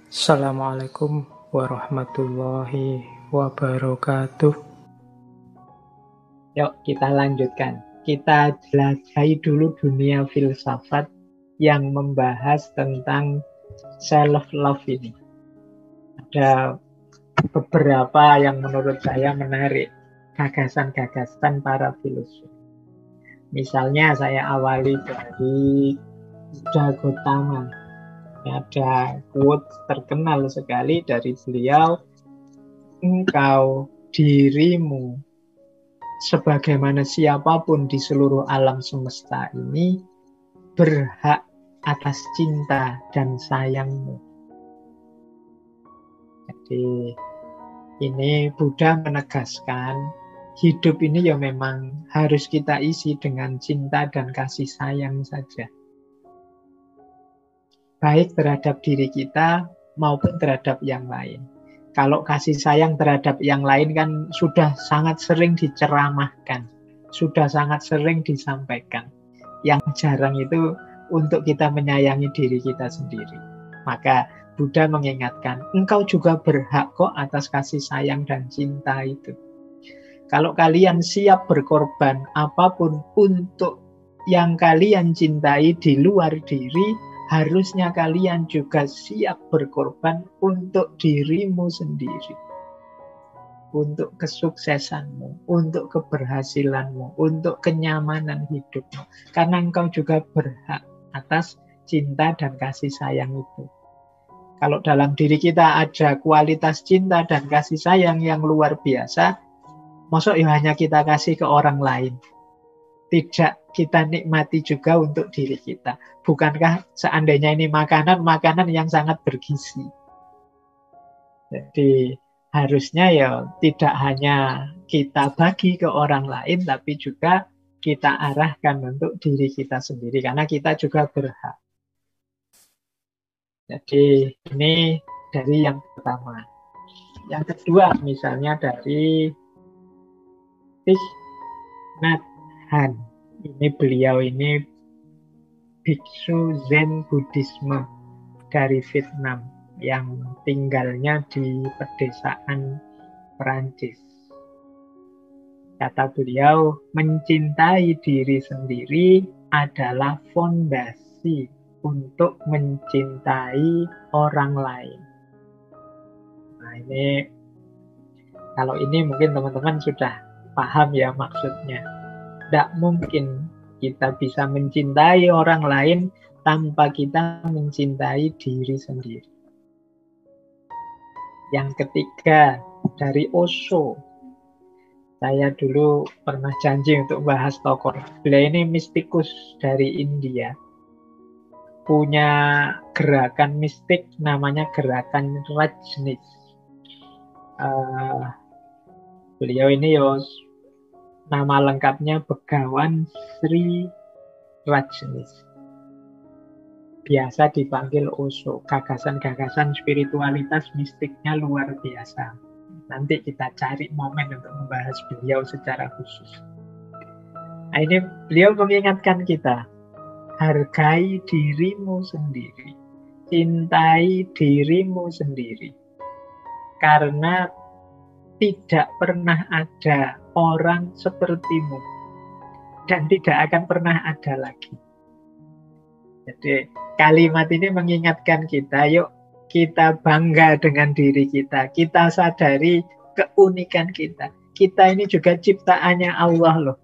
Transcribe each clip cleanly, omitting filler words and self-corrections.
Assalamualaikum warahmatullahi wabarakatuh. Yuk kita lanjutkan. Kita jelajahi dulu dunia filsafat yang membahas tentang self-love ini. Ada beberapa yang menurut saya menarik, gagasan-gagasan para filsuf. Misalnya saya awali dari Buddha Gautama. Ada quote terkenal sekali dari beliau, engkau dirimu sebagaimana siapapun di seluruh alam semesta ini berhak atas cinta dan sayangmu. Jadi ini Buddha menegaskan hidup ini ya memang harus kita isi dengan cinta dan kasih sayang saja. Baik terhadap diri kita maupun terhadap yang lain. Kalau kasih sayang terhadap yang lain kan sudah sangat sering diceramahkan, sudah sangat sering disampaikan. Yang jarang itu untuk kita menyayangi diri kita sendiri. Maka Buddha mengingatkan, engkau juga berhak kok atas kasih sayang dan cinta itu. Kalau kalian siap berkorban apapun untuk yang kalian cintai di luar diri, harusnya kalian juga siap berkorban untuk dirimu sendiri. Untuk kesuksesanmu, untuk keberhasilanmu, untuk kenyamanan hidupmu. Karena engkau juga berhak atas cinta dan kasih sayang itu. Kalau dalam diri kita ada kualitas cinta dan kasih sayang yang luar biasa, masa ya hanya kita kasih ke orang lain. Tidak kita nikmati juga untuk diri kita. Bukankah seandainya ini makanan yang sangat bergizi? Jadi harusnya ya tidak hanya kita bagi ke orang lain, tapi juga kita arahkan untuk diri kita sendiri, karena kita juga berhak. Jadi ini dari yang pertama. Yang kedua misalnya dari Thich Nhat Hanh. Beliau ini biksu Zen Buddhisme dari Vietnam yang tinggalnya di pedesaan Perancis. Kata beliau, mencintai diri sendiri adalah fondasi untuk mencintai orang lain. Nah ini, kalau ini mungkin teman-teman sudah paham ya maksudnya. Tidak mungkin kita bisa mencintai orang lain tanpa kita mencintai diri sendiri. Yang ketiga, dari Osho. Saya dulu pernah janji untuk bahas tokoh. Beliau ini mistikus dari India. Punya gerakan mistik namanya gerakan Rajneesh. Beliau ini nama lengkapnya Begawan Sri Rajneesh. Biasa dipanggil Osho. Gagasan-gagasan spiritualitas mistiknya luar biasa. Nanti kita cari momen untuk membahas beliau secara khusus. Nah ini beliau mengingatkan kita, hargai dirimu sendiri. Cintai dirimu sendiri. Karena tidak pernah ada orang sepertimu dan tidak akan pernah ada lagi. Jadi kalimat ini mengingatkan kita, yuk kita bangga dengan diri kita. Kita sadari keunikan kita. Kita ini juga ciptaannya Allah loh.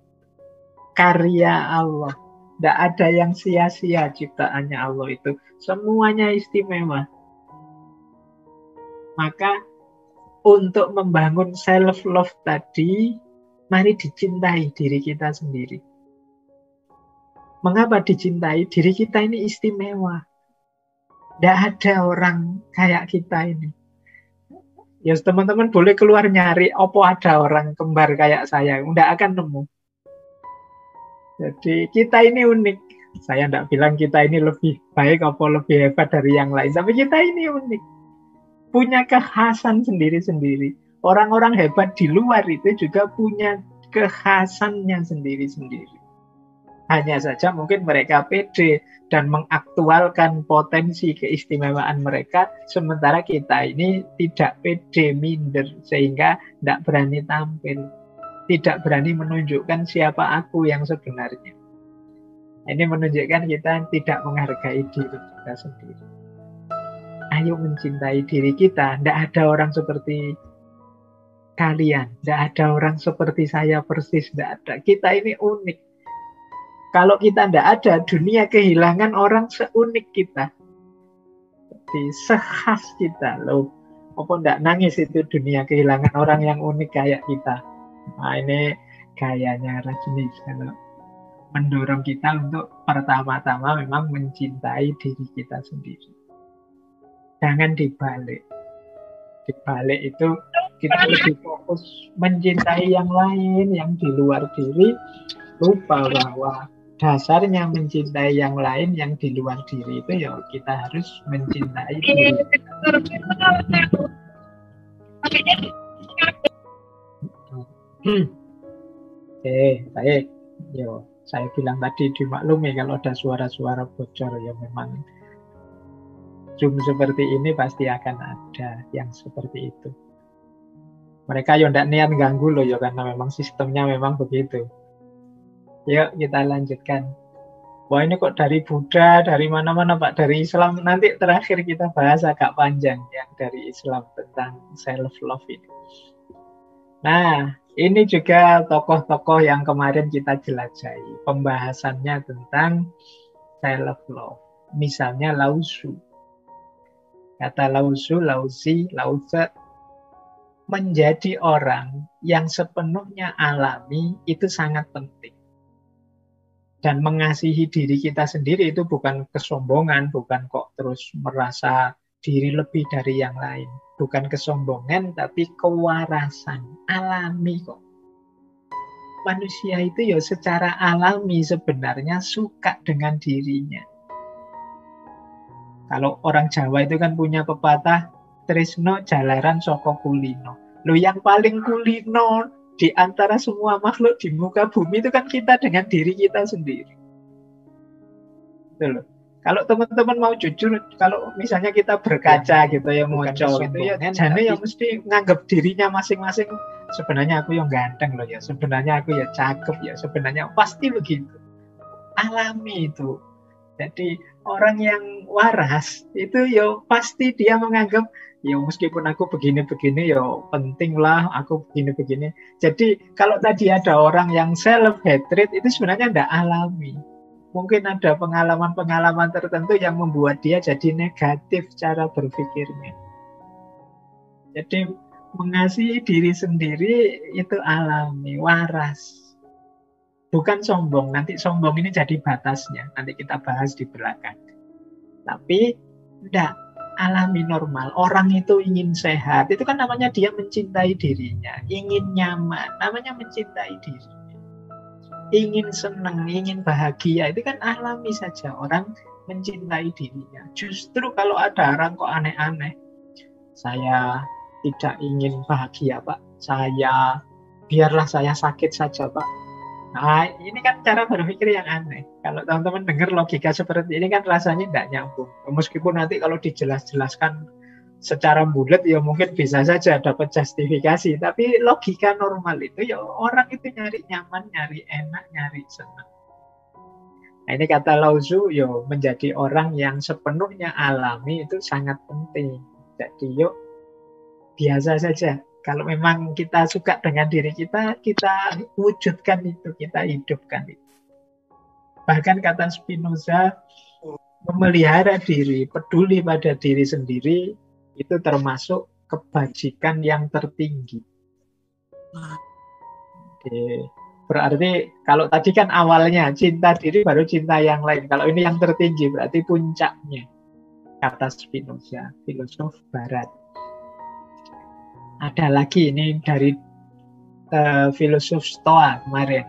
Karya Allah. Tidak ada yang sia-sia ciptaannya Allah itu. Semuanya istimewa. Maka untuk membangun self-love tadi, mari dicintai diri kita sendiri. Mengapa dicintai? Diri kita ini istimewa. Tidak ada orang kayak kita ini. Ya teman-teman boleh keluar nyari, opo ada orang kembar kayak saya. Tidak akan nemu. Jadi kita ini unik. Saya tidak bilang kita ini lebih baik atau lebih hebat dari yang lain. Tapi kita ini unik. Punya kekhasan sendiri-sendiri. Orang-orang hebat di luar itu juga punya kekhasannya sendiri-sendiri. Hanya saja mungkin mereka pede dan mengaktualkan potensi keistimewaan mereka, sementara kita ini tidak pede, minder, sehingga tidak berani tampil, tidak berani menunjukkan siapa aku yang sebenarnya. Ini menunjukkan kita tidak menghargai diri kita sendiri. Ayo mencintai diri kita. Tidak ada orang seperti kalian, tidak ada orang seperti saya persis, tidak ada. Kita ini unik. Kalau kita tidak ada, dunia kehilangan orang seunik kita. Jadi sekhas kita loh. Apa tidak nangis itu dunia kehilangan orang yang unik kayak kita. Nah ini gayanya Rajneesh, kalau mendorong kita untuk pertama-tama memang mencintai diri kita sendiri. Jangan dibalik. Dibalik itu kita lebih fokus mencintai yang lain, yang di luar diri, lupa bahwa dasarnya mencintai yang lain, yang di luar diri itu ya kita harus mencintai diri. Oke, baik. Yo, saya bilang tadi dimaklumi kalau ada suara-suara bocor, ya memang Zoom seperti ini pasti akan ada yang seperti itu. Mereka ya tidak niat ganggu loh ya, karena memang sistemnya memang begitu. Yuk kita lanjutkan. Wah ini kok dari Buddha, dari mana-mana Pak, dari Islam. Nanti terakhir kita bahas agak panjang yang dari Islam tentang self-love ini. Nah, ini juga tokoh-tokoh yang kemarin kita jelajahi. Pembahasannya tentang self-love. Misalnya Lao Tzu. Kata Lao Tzu, Lao Tzu, Lao Tzu, menjadi orang yang sepenuhnya alami itu sangat penting. Dan mengasihi diri kita sendiri itu bukan kesombongan, bukan kok terus merasa diri lebih dari yang lain. Bukan kesombongan, tapi kewarasan. Alami kok. Manusia itu ya secara alami sebenarnya suka dengan dirinya. Kalau orang Jawa itu kan punya pepatah, tresno jalaran saka kulino. Loh yang paling kulino di antara semua makhluk di muka bumi itu kan kita dengan diri kita sendiri. Itu loh. Kalau teman-teman mau jujur, kalau misalnya kita berkaca gitu ya, ngocok gitu ya, jane ya mesti nganggap dirinya masing-masing. Sebenarnya aku yang ganteng loh ya, sebenarnya aku ya cakep ya, sebenarnya pasti begitu. Alami itu. Jadi orang yang waras itu ya pasti dia menganggap ya meskipun aku begini-begini ya penting lah aku begini-begini. Jadi kalau tadi ada orang yang self-hatred itu sebenarnya tidak alami. Mungkin ada pengalaman-pengalaman tertentu yang membuat dia jadi negatif cara berpikirnya. Jadi mengasihi diri sendiri itu alami, waras. Bukan sombong, nanti sombong ini jadi batasnya. Nanti kita bahas di belakang. Tapi enggak, alami normal. Orang itu ingin sehat, itu kan namanya dia mencintai dirinya. Ingin nyaman, namanya mencintai dirinya. Ingin senang, ingin bahagia, itu kan alami saja. Orang mencintai dirinya. Justru kalau ada orang kok aneh-aneh. Saya tidak ingin bahagia, Pak. Biarlah saya sakit saja, Pak. Nah, ini kan cara berpikir yang aneh. Kalau teman-teman dengar logika seperti ini kan rasanya tidak nyambung. Meskipun nanti kalau dijelaskan secara bulat ya mungkin bisa saja dapat justifikasi. Tapi logika normal itu ya orang itu nyari nyaman, nyari enak, nyari senang. Nah, ini kata Lao Tzu, yo menjadi orang yang sepenuhnya alami itu sangat penting. Jadi yuk biasa saja. Kalau memang kita suka dengan diri kita, kita wujudkan itu, kita hidupkan itu. Bahkan kata Spinoza, memelihara diri, peduli pada diri sendiri, itu termasuk kebajikan yang tertinggi. Oke. Berarti kalau tadi kan awalnya cinta diri baru cinta yang lain. Kalau ini yang tertinggi berarti puncaknya. Kata Spinoza, filosof barat. Ada lagi ini dari filosof Stoa kemarin,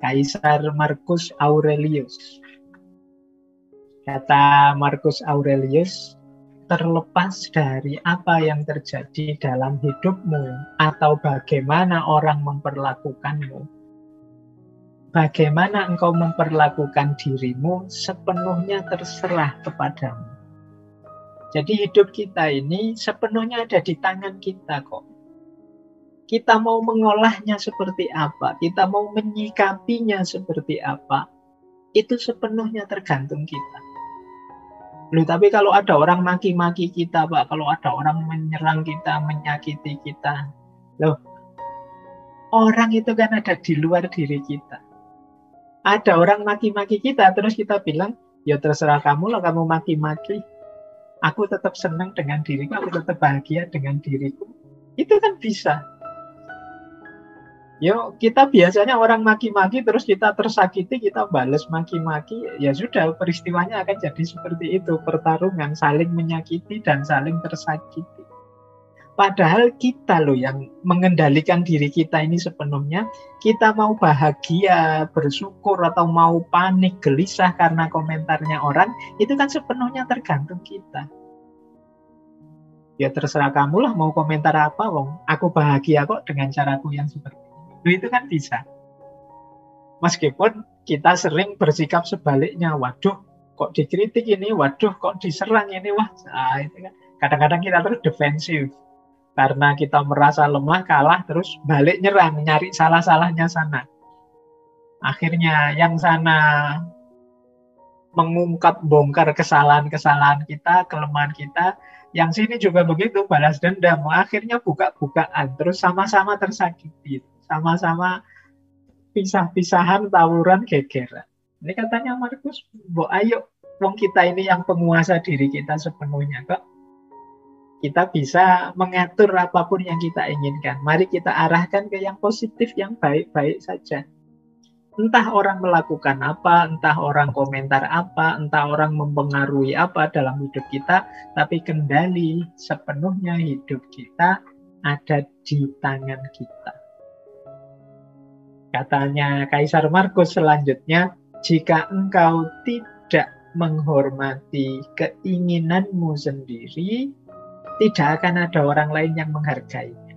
Kaisar Marcus Aurelius. Kata Marcus Aurelius, terlepas dari apa yang terjadi dalam hidupmu atau bagaimana orang memperlakukanmu, bagaimana engkau memperlakukan dirimu sepenuhnya terserah kepadamu. Jadi hidup kita ini sepenuhnya ada di tangan kita kok. Kita mau mengolahnya seperti apa, kita mau menyikapinya seperti apa, itu sepenuhnya tergantung kita. Loh, tapi kalau ada orang maki-maki kita, Pak, kalau ada orang menyerang kita, menyakiti kita, loh, orang itu kan ada di luar diri kita. Ada orang maki-maki kita, terus kita bilang, ya terserah kamu lah, kamu maki-maki. Aku tetap senang dengan diriku, aku tetap bahagia dengan diriku. Itu kan bisa. Yo, kita biasanya orang maki-maki terus kita tersakiti, kita balas maki-maki, ya sudah, peristiwanya akan jadi seperti itu, pertarungan saling menyakiti dan saling tersakiti. Padahal kita loh yang mengendalikan diri kita ini sepenuhnya. Kita mau bahagia, bersyukur, atau mau panik, gelisah karena komentarnya orang, itu kan sepenuhnya tergantung kita. Ya terserah kamu lah mau komentar apa, wong. Aku bahagia kok dengan caraku yang seperti ini. Itu kan bisa. Meskipun kita sering bersikap sebaliknya. Waduh, kok dikritik ini, waduh, kok diserang ini, wah, itu kan. Kadang-kadang kita terus defensif. Karena kita merasa lemah, kalah, terus balik nyerang, nyari salah-salahnya sana. Akhirnya yang sana mengungkap, bongkar kesalahan-kesalahan kita, kelemahan kita. Yang sini juga begitu, balas dendam. Akhirnya buka-bukaan, terus sama-sama tersakiti. Sama-sama pisah-pisahan, tawuran, gegeran. Ini katanya Markus, ayo, wong kita ini yang penguasa diri kita sepenuhnya kok. Kita bisa mengatur apapun yang kita inginkan. Mari kita arahkan ke yang positif, yang baik-baik saja. Entah orang melakukan apa, entah orang komentar apa, entah orang mempengaruhi apa dalam hidup kita, tapi kendali sepenuhnya hidup kita ada di tangan kita. Katanya Kaisar Markus selanjutnya, jika engkau tidak menghormati keinginanmu sendiri, tidak akan ada orang lain yang menghargainya.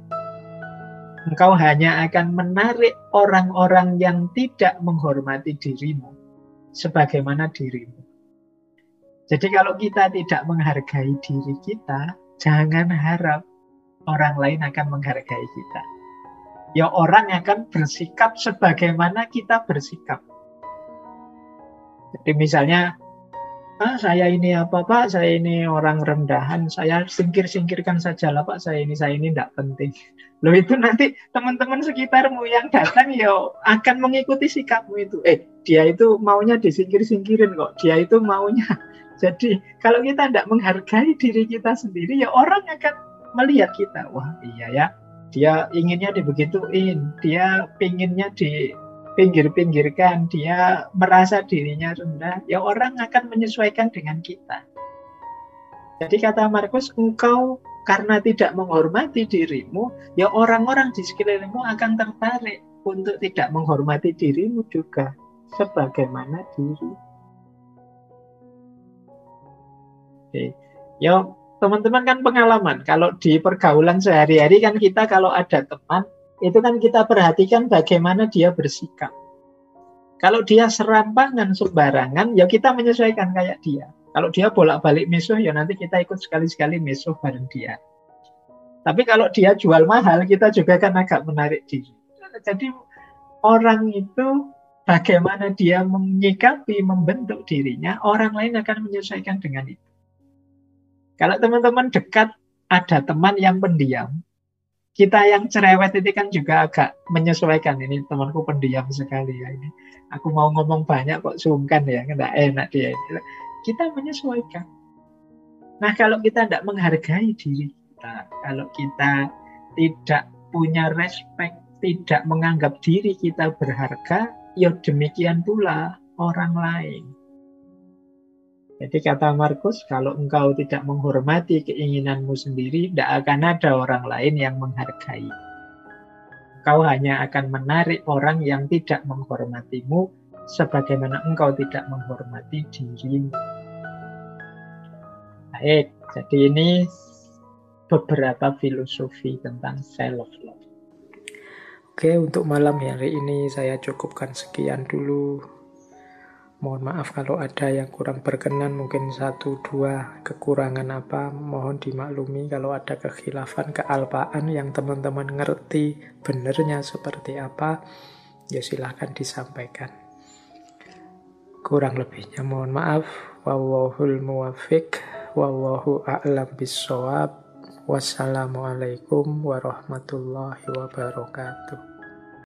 Engkau hanya akan menarik orang-orang yang tidak menghormati dirimu sebagaimana dirimu. Jadi kalau kita tidak menghargai diri kita, jangan harap orang lain akan menghargai kita. Ya orang akan bersikap sebagaimana kita bersikap. Jadi misalnya, saya ini apa Pak, saya ini orang rendahan, saya singkir-singkirkan saja lah Pak, saya ini tidak penting. Loh itu nanti teman-teman sekitarmu yang datang ya akan mengikuti sikapmu itu. Dia itu maunya disingkir-singkirin kok, dia itu maunya. Jadi kalau kita tidak menghargai diri kita sendiri, ya orang akan melihat kita, wah iya ya, dia inginnya dibegituin, dia pinginnya di pinggir-pinggirkan, dia merasa dirinya rendah, ya orang akan menyesuaikan dengan kita. Jadi kata Markus, engkau karena tidak menghormati dirimu, ya orang-orang di sekelilingmu akan tertarik untuk tidak menghormati dirimu juga, sebagaimana diri. Oke. Ya teman-teman kan pengalaman, kalau di pergaulan sehari-hari kan kita kalau ada teman, itu kan kita perhatikan bagaimana dia bersikap. Kalau dia serampangan sembarangan, ya kita menyesuaikan kayak dia. Kalau dia bolak-balik misuh, ya nanti kita ikut sekali-sekali misuh bareng dia. Tapi kalau dia jual mahal, kita juga kan agak menarik diri. Jadi orang itu bagaimana dia menyikapi, membentuk dirinya, orang lain akan menyesuaikan dengan itu. Kalau teman-teman dekat, ada teman yang pendiam, kita yang cerewet itu kan juga agak menyesuaikan. Ini temanku pendiam sekali ya ini. Aku mau ngomong banyak kok sungkan ya, nggak enak dia ini. Kita menyesuaikan. Nah kalau kita tidak menghargai diri kita, kalau kita tidak punya respect, tidak menganggap diri kita berharga, ya demikian pula orang lain. Jadi kata Markus, kalau engkau tidak menghormati keinginanmu sendiri, tidak akan ada orang lain yang menghargai. Engkau hanya akan menarik orang yang tidak menghormatimu, sebagaimana engkau tidak menghormati dirimu. Baik, jadi ini beberapa filosofi tentang self-love. Oke, untuk malam hari ini saya cukupkan sekian dulu. Mohon maaf kalau ada yang kurang berkenan, mungkin satu dua kekurangan apa, mohon dimaklumi. Kalau ada kekhilafan, kealpaan yang teman-teman ngerti benernya seperti apa, ya silahkan disampaikan. Kurang lebihnya mohon maaf. Wallahul muwaffiq, wallahu a'lam bissawab. Wassalamualaikum warahmatullahi wabarakatuh.